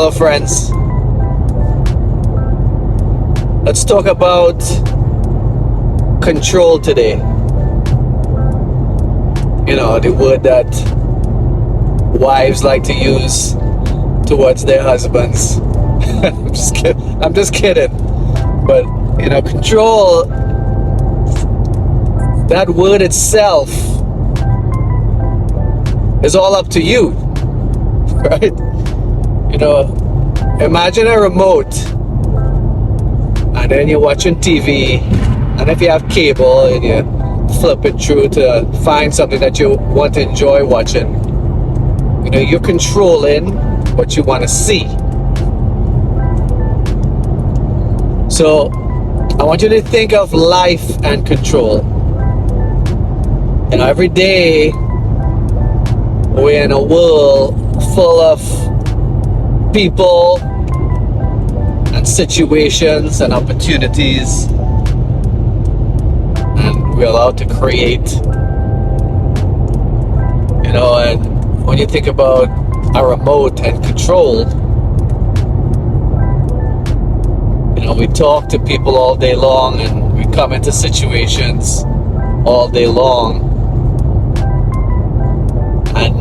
Hello, friends. Let's talk about control today. You know, the word that wives like to use towards their husbands. I'm just kidding. But, you know, control, that word itself is all up to you, right? You know, imagine a remote and then you're watching TV, and if you have cable and you flip it through to find something that you want to enjoy watching, you know, you're controlling what you want to see. So I want you to think of life and control. You know, every day we're in a world full of people and situations and opportunities, and we're allowed to create. You know, and when you think about a remote and control, you know, we talk to people all day long and we come into situations all day long, and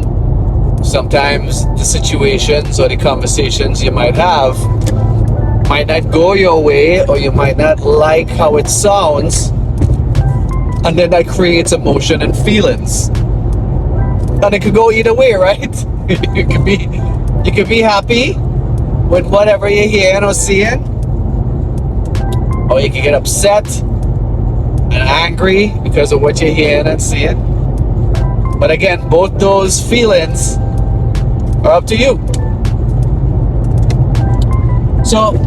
sometimes the situations or the conversations you might have might not go your way, or you might not like how it sounds, and then that creates emotion and feelings. And it could go either way, right? you could be happy with whatever you're hearing or seeing, or you can get upset and angry because of what you're hearing and seeing. But again, both those feelings are up to you. So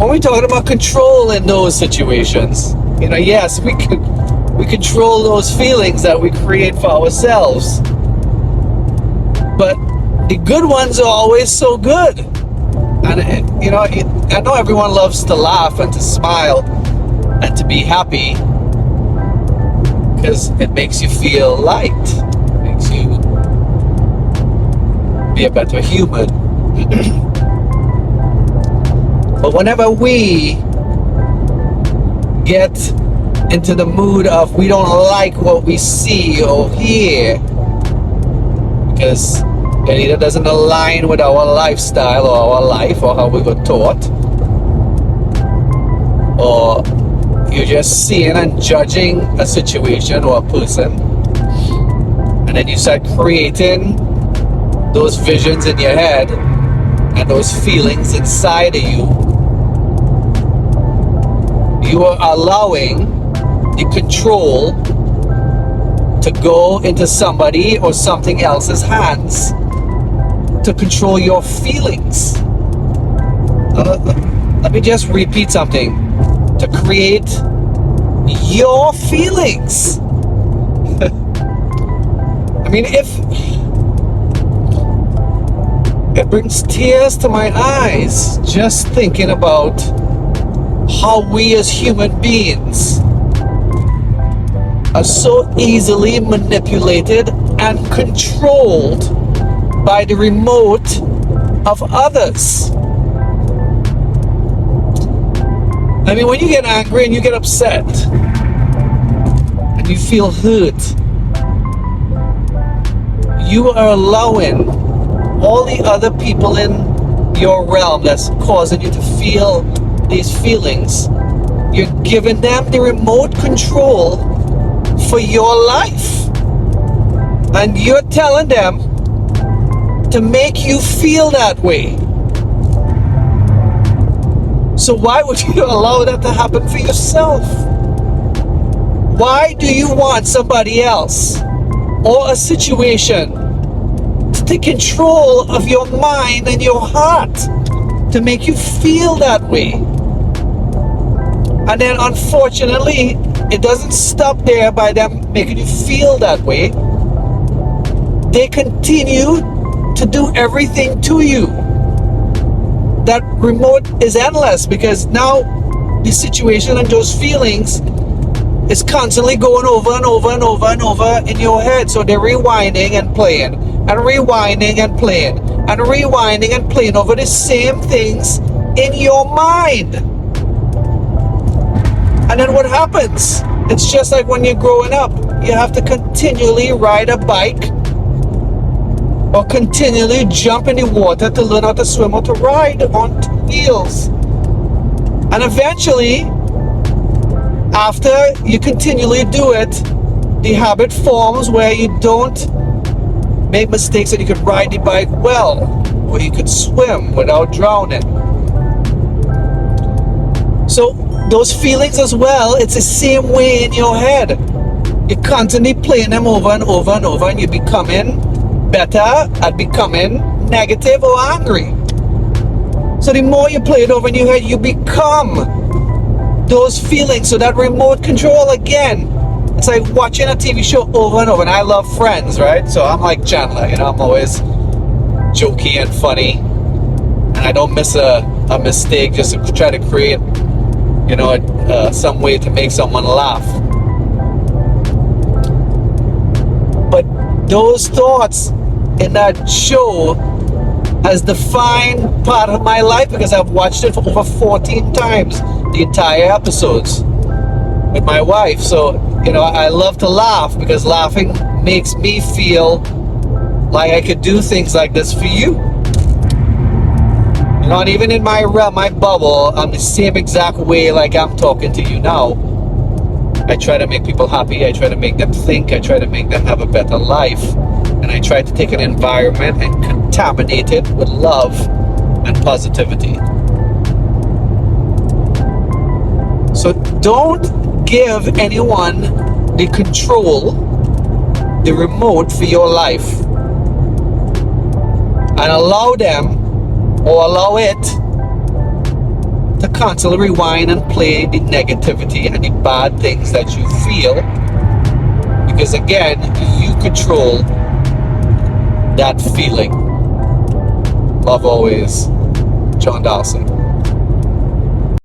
when we're talking about control in those situations, you know, yes, we control those feelings that we create for ourselves. But the good ones are always so good. And, you know, I know everyone loves to laugh and to smile and to be happy, because it makes you feel light. It makes you be a better human. But whenever we get into the mood of we don't like what we see or hear because it either doesn't align with our lifestyle or our life or how we were taught, or you're just seeing and judging a situation or a person, and then you start creating those visions in your head and those feelings inside of you, you are allowing the control to go into somebody or something else's hands to control your feelings. Let me just repeat something. To create your feelings. I mean, it brings tears to my eyes just thinking about how we as human beings are so easily manipulated and controlled by the remote of others. I mean, when you get angry and you get upset and you feel hurt, you are allowing all the other people in your realm that's causing you to feel these feelings, you're giving them the remote control for your life, and you're telling them to make you feel that way. So why would you allow that to happen for yourself? Why do you want somebody else or a situation to take control of your mind and your heart to make you feel that way? And then unfortunately, it doesn't stop there by them making you feel that way. They continue to do everything to you. That remote is endless, because now the situation and those feelings is constantly going over and over and over and over in your head. So they're rewinding and playing and rewinding and playing and rewinding and playing over the same things in your mind. And then what happens? It's just like when you're growing up. You have to continually ride a bike or continually jump in the water to learn how to swim or to ride on wheels. And eventually, after you continually do it, the habit forms where you don't make mistakes and you could ride the bike well, or you could swim without drowning. So those feelings as well, it's the same way in your head. You're constantly playing them over and over and over, and you're becoming better at becoming negative or angry. So the more you play it over in your head, you become those feelings. So that remote control again, it's like watching a TV show over and over. And I love Friends, right? So I'm like Chandler, I'm always jokey and funny, and I don't miss a mistake just to try to create some way to make someone laugh. But those thoughts in that show has defined part of my life because I've watched it for over 14 times, the entire episodes with my wife. So, I love to laugh because laughing makes me feel like I could do things like this for you. And even in my realm, my bubble, I'm the same exact way like I'm talking to you now. I try to make people happy. I try to make them think. I try to make them have a better life. And I try to take an environment and contaminate it with love and positivity. So don't give anyone the control, the remote for your life. And allow them or allow it to constantly rewind and play the negativity and the bad things that you feel, because again, you control that feeling. Love always, John Dawson.